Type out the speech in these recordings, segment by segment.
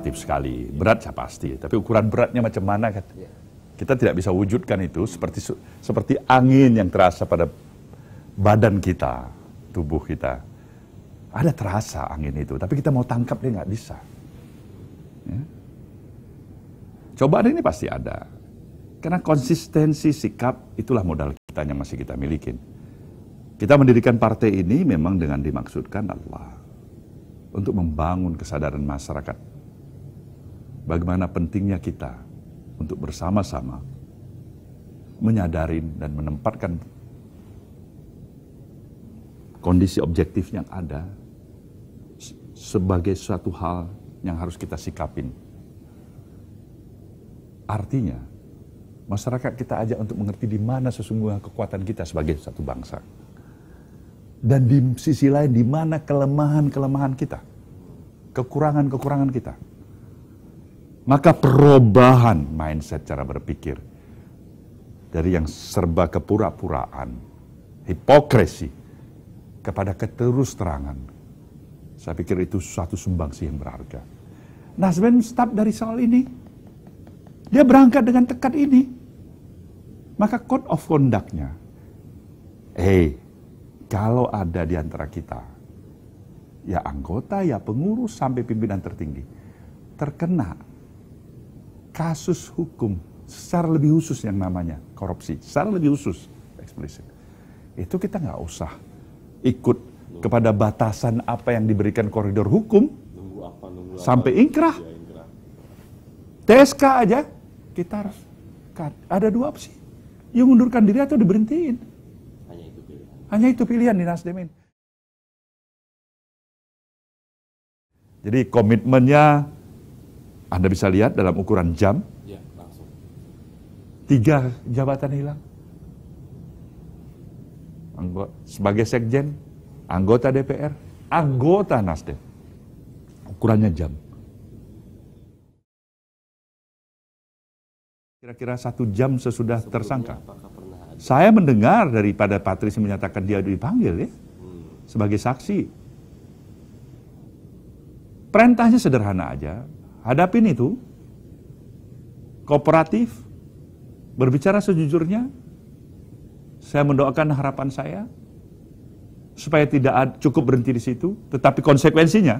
relatif sekali. Berat ya pasti, tapi ukuran beratnya macam mana kan? Kita tidak bisa wujudkan itu seperti angin yang terasa pada badan kita, tubuh kita. Ada terasa angin itu, tapi kita mau tangkap dia nggak bisa. Ya. Cobaan ini pasti ada. Karena konsistensi sikap itulah modal kita yang masih kita miliki. Kita mendirikan partai ini memang dengan dimaksudkan Allah. Untuk membangun kesadaran masyarakat. Bagaimana pentingnya kita untuk bersama-sama menyadari dan menempatkan kondisi objektif yang ada sebagai suatu hal yang harus kita sikapin. Artinya, masyarakat kita ajak untuk mengerti di mana sesungguhnya kekuatan kita sebagai satu bangsa. Dan di sisi lain di mana kelemahan-kelemahan kita, kekurangan-kekurangan kita. Maka perubahan mindset cara berpikir dari yang serba kepura-puraan, hipokrisi, kepada keterus-terangan. Saya pikir itu suatu sumbangsi yang berharga. Nasdem start dari soal ini. Dia berangkat dengan tekad ini. Maka code of conduct-nya, kalau ada di antara kita, ya anggota, ya pengurus, sampai pimpinan tertinggi, terkena kasus hukum secara lebih khusus yang namanya korupsi, secara lebih khusus, eksplisit. Itu kita nggak usah ikut kepada batasan apa yang diberikan koridor hukum, sampai inkrah. TSK aja, kita harus, ada dua opsi. Yang mundurkan diri atau diberhentiin. Hanya itu pilihan di Nasdem ini. Jadi komitmennya Anda bisa lihat dalam ukuran jam. Ya, langsung. 3 jabatan hilang. Sebagai sekjen, anggota DPR, anggota Nasdem. Ukurannya jam. Kira-kira 1 jam sesudah tersangka. Saya mendengar daripada Patrice menyatakan dia dipanggil ya, sebagai saksi. Perintahnya sederhana aja, hadapin itu, kooperatif, berbicara sejujurnya. Saya mendoakan harapan saya, supaya tidak cukup berhenti di situ, tetapi konsekuensinya,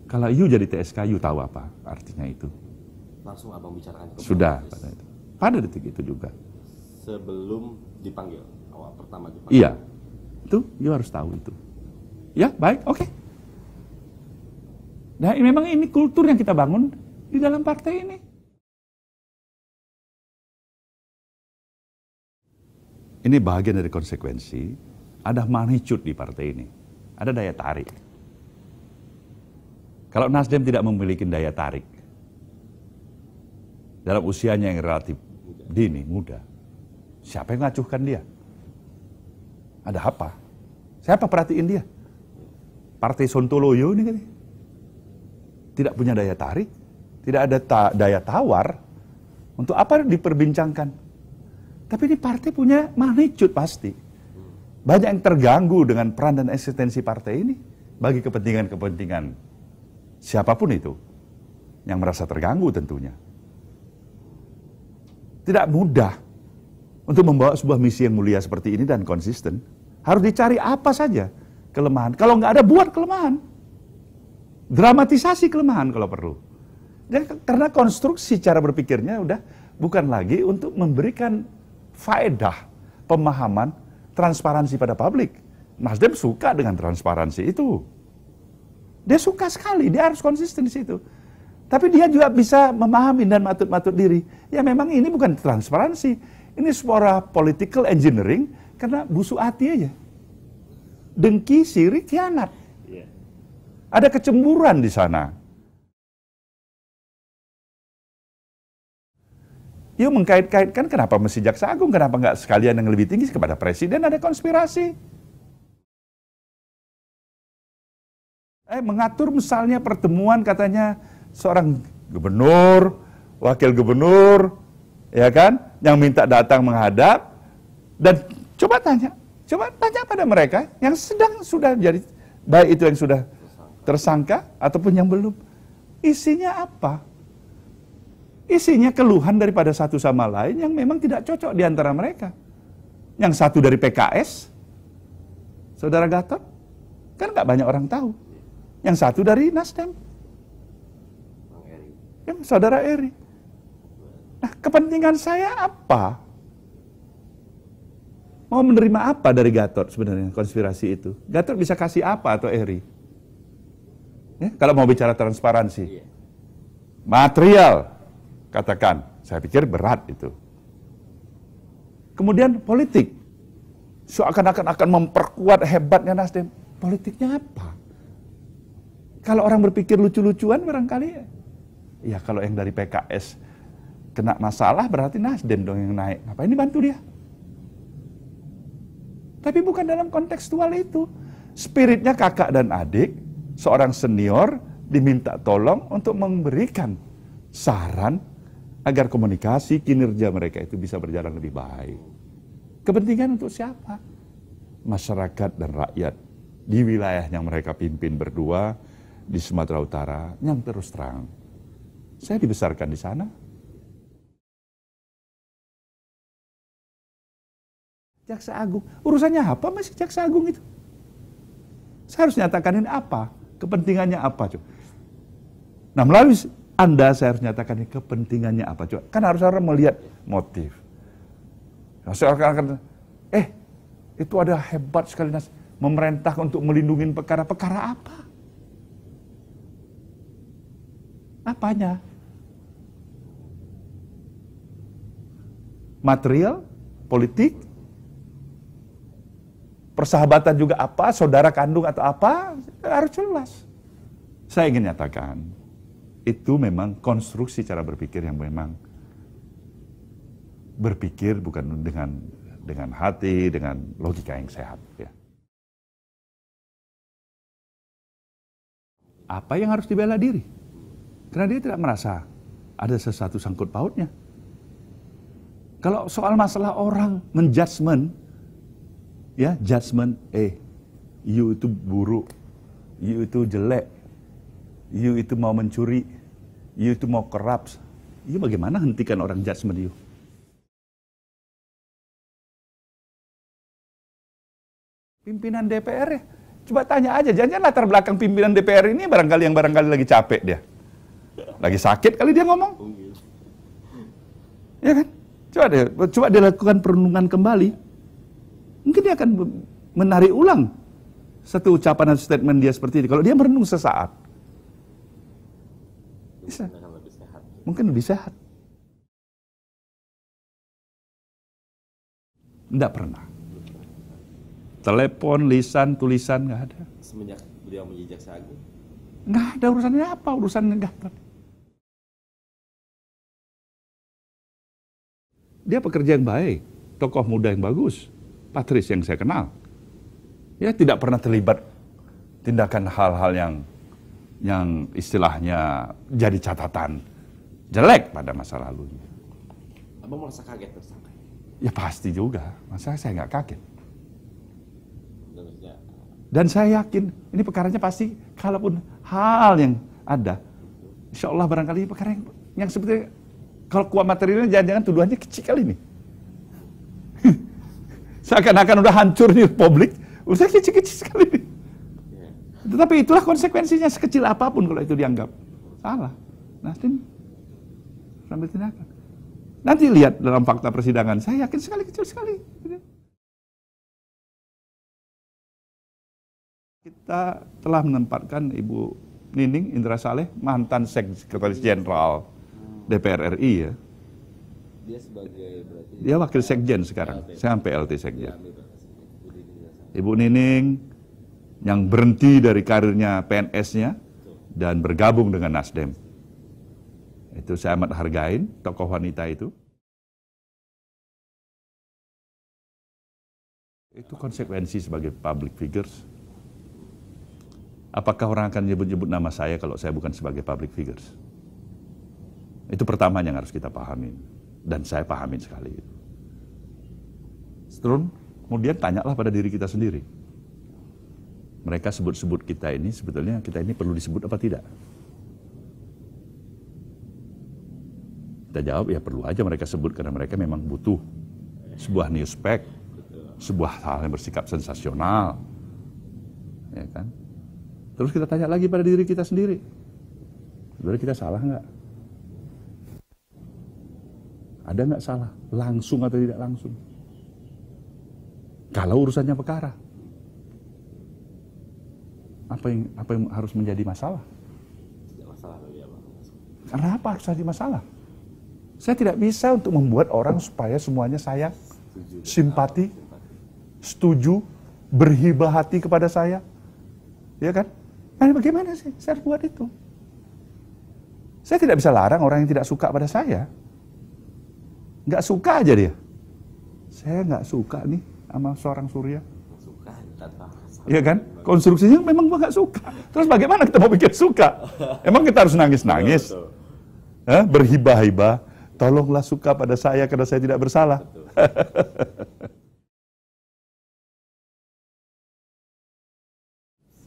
kalau you jadi TSK, you tahu apa artinya itu. Langsung abang bicarakan. Sudah, pada detik itu juga. Sebelum dipanggil, awal pertama dipanggil. Iya, itu you harus tahu itu. Ya, baik, oke. Nah, memang ini kultur yang kita bangun di dalam partai ini. Ini bagian dari konsekuensi, ada magnitude di partai ini. Ada daya tarik. Kalau Nasdem tidak memiliki daya tarik, dalam usianya yang relatif dini, muda, siapa yang ngacuhkan dia? Ada apa? Siapa perhatiin dia? Partai Sontoloyo ini kan? Tidak punya daya tarik, tidak ada daya tawar. Untuk apa diperbincangkan? Tapi ini partai punya magnitude pasti. Banyak yang terganggu dengan peran dan eksistensi partai ini. Bagi kepentingan-kepentingan siapapun itu. Yang merasa terganggu tentunya. Tidak mudah untuk membawa sebuah misi yang mulia seperti ini dan konsisten. Harus dicari apa saja kelemahan. Kalau nggak ada, buat kelemahan. Dramatisasi kelemahan kalau perlu. Dan karena konstruksi cara berpikirnya udah bukan lagi untuk memberikan faedah, pemahaman, transparansi pada publik. Nasdem suka dengan transparansi itu. Dia suka sekali, dia harus konsisten di situ. Tapi dia juga bisa memahami dan matut-matut diri. Ya memang ini bukan transparansi. Ini sebuah political engineering karena busuk hati aja. Dengki, sirik, khianat. Ada kecemburuan di sana. Yuk mengkait-kaitkan kenapa mesti Jaksa Agung, kenapa nggak sekalian yang lebih tinggi kepada Presiden, ada konspirasi. Mengatur misalnya pertemuan katanya seorang gubernur, wakil gubernur, ya kan, yang minta datang menghadap, dan coba tanya pada mereka yang sudah jadi, baik itu yang sudah tersangka ataupun yang belum. Isinya apa? Isinya keluhan daripada satu sama lain yang memang tidak cocok di antara mereka. Yang satu dari PKS, Saudara Gatot, kan nggak banyak orang tahu. Yang satu dari Nasdem, Saudara Eri. Nah, kepentingan saya apa? Mau menerima apa dari Gatot sebenarnya konspirasi itu? Gatot bisa kasih apa atau Eri? Ya, kalau mau bicara transparansi. Material, katakan. Saya pikir berat itu. Kemudian politik. Seakan-akan akan memperkuat hebatnya Nasdem. Politiknya apa? Kalau orang berpikir lucu-lucuan barangkali, ya kalau yang dari PKS kena masalah berarti Nasdem dong yang naik. Ngapain dibantu dia? Tapi bukan dalam kontekstual itu. Spiritnya kakak dan adik, seorang senior diminta tolong untuk memberikan saran agar komunikasi kinerja mereka itu bisa berjalan lebih baik. Kepentingan untuk siapa? Masyarakat dan rakyat di wilayah yang mereka pimpin berdua di Sumatera Utara yang terus terang. Saya dibesarkan di sana. Jaksa Agung, urusannya apa masih Jaksa Agung itu? Saya harus nyatakan ini apa? Kepentingannya apa? Coba. Nah, melalui Anda saya harus nyatakan ini kepentingannya apa? Coba. Kan harus orang melihat motif. Nah, saya akan itu ada hebat sekali memerintah untuk melindungi perkara-perkara apa? Apanya? Material, politik, persahabatan juga apa, saudara kandung atau apa, harus jelas. Saya ingin nyatakan, itu memang konstruksi cara berpikir yang memang berpikir bukan dengan hati, dengan logika yang sehat. Ya. Apa yang harus dibela diri? Karena dia tidak merasa ada sesuatu sangkut pautnya. Kalau soal masalah orang menjudgment, ya judgment, you itu buruk, you itu jelek, you itu mau mencuri, you itu mau corrupt. You bagaimana hentikan orang judgment you? Pimpinan DPR ya, coba tanya aja, jangan latar belakang pimpinan DPR ini barangkali lagi capek dia. Lagi sakit kali dia ngomong. Ya kan? Coba dia lakukan perenungan kembali. Mungkin dia akan menarik ulang satu ucapan atau statement dia seperti ini. Kalau dia merenung sesaat, bisa. Mungkin lebih sehat. Tidak pernah. Telepon, lisan, tulisan, nggak ada. Semenjak beliau menjadi Jaksa Agung? Nggak ada urusannya apa, urusannya Gatot. Dia pekerja yang baik, tokoh muda yang bagus, patris yang saya kenal. Ya tidak pernah terlibat tindakan hal-hal yang istilahnya jadi catatan jelek pada masa lalunya. Abang merasa kaget tersangka? Ya pasti juga, masa saya nggak kaget. Dan saya yakin ini perkaranya pasti, kalaupun hal yang ada, insya Allah barangkali perkara yang seperti, kalau kuat materialnya jangan-jangan tuduhannya kecil kali ini. Seakan-akan udah hancur nih publik, udah kecil-kecil sekali ini. Tetapi itulah konsekuensinya, sekecil apapun kalau itu dianggap salah. Nasdem sambil tindakan. Nanti lihat dalam fakta persidangan, saya yakin sekali kecil sekali. Kita telah menempatkan Ibu Nining Indra Saleh, mantan Sekretaris Jenderal DPR RI ya. Dia sebagai berarti dia wakil sekjen sekarang, saya sampai LT sekjen. Ibu Nining yang berhenti dari karirnya PNS-nya dan bergabung dengan Nasdem. Itu saya amat hargain, tokoh wanita itu. Itu konsekuensi sebagai public figures. Apakah orang akan nyebut-nyebut nama saya kalau saya bukan sebagai public figures? Itu pertama yang harus kita pahamin. Dan saya pahamin sekali. Setelah, kemudian tanyalah pada diri kita sendiri. Mereka sebut-sebut kita ini, sebetulnya kita ini perlu disebut apa tidak? Kita jawab, ya perlu aja mereka sebut karena mereka memang butuh sebuah newspack, sebuah hal yang bersikap sensasional. Ya kan? Terus kita tanya lagi pada diri kita sendiri, sebenarnya kita salah nggak? Ada nggak salah? Langsung atau tidak langsung? Kalau urusannya perkara, apa yang harus menjadi masalah? Tidak masalah bagi Abang. Kenapa harus jadi masalah? Saya tidak bisa untuk membuat orang supaya semuanya sayang, simpati, setuju, berhibah hati kepada saya. Ya kan? Nah, bagaimana sih saya harus buat itu? Saya tidak bisa larang orang yang tidak suka pada saya. Nggak suka aja dia. Saya nggak suka nih sama seorang Surya. Suka tanpa masalah. Iya kan? Konstruksinya memang gua nggak suka. Terus bagaimana kita mau bikin suka? Emang kita harus nangis-nangis? Berhibah-hibah. Tolonglah suka pada saya karena saya tidak bersalah.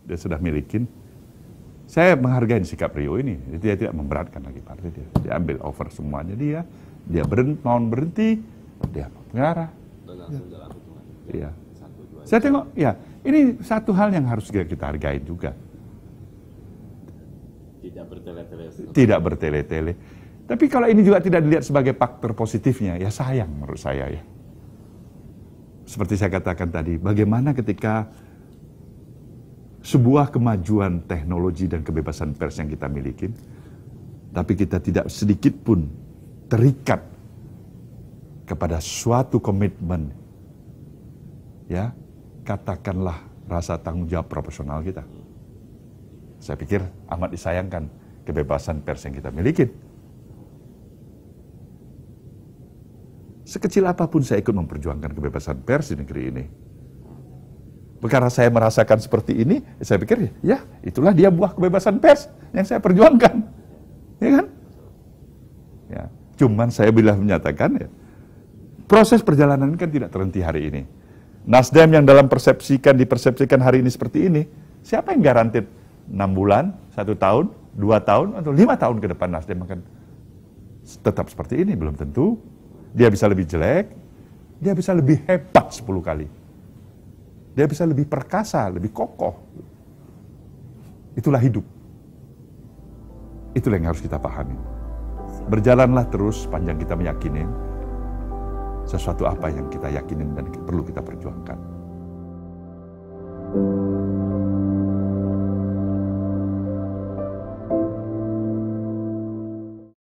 Dia sudah milikin. Saya menghargai sikap Rio ini. Dia tidak memberatkan lagi partai dia. Dia ambil over semuanya dia. Dia berhenti. Dia penjara. Dan langsung dalam hitungan. Iya. 1, 2. Saya tengok, ya ini satu hal yang harus kita hargai juga. Tidak bertele-tele. Tidak bertele-tele. Tapi kalau ini juga tidak dilihat sebagai faktor positifnya, ya sayang menurut saya ya. Seperti saya katakan tadi, bagaimana ketika sebuah kemajuan teknologi dan kebebasan pers yang kita miliki, tapi kita tidak sedikit pun terikat kepada suatu komitmen, ya, katakanlah rasa tanggung jawab profesional kita. Saya pikir amat disayangkan kebebasan pers yang kita miliki. Sekecil apapun saya ikut memperjuangkan kebebasan pers di negeri ini. Karena saya merasakan seperti ini, saya pikir ya itulah dia buah kebebasan pers yang saya perjuangkan. Ya kan? Ya, cuman saya bila menyatakan ya, proses perjalanan ini kan tidak terhenti hari ini. Nasdem yang dipersepsikan hari ini seperti ini, siapa yang garantir 6 bulan, 1 tahun, 2 tahun, atau 5 tahun ke depan Nasdem akan tetap seperti ini? Belum tentu. Dia bisa lebih jelek, dia bisa lebih hebat 10 kali. Dia bisa lebih perkasa, lebih kokoh. Itulah hidup. Itulah yang harus kita pahami. Berjalanlah terus sepanjang kita meyakini sesuatu apa yang kita yakinin dan perlu kita perjuangkan.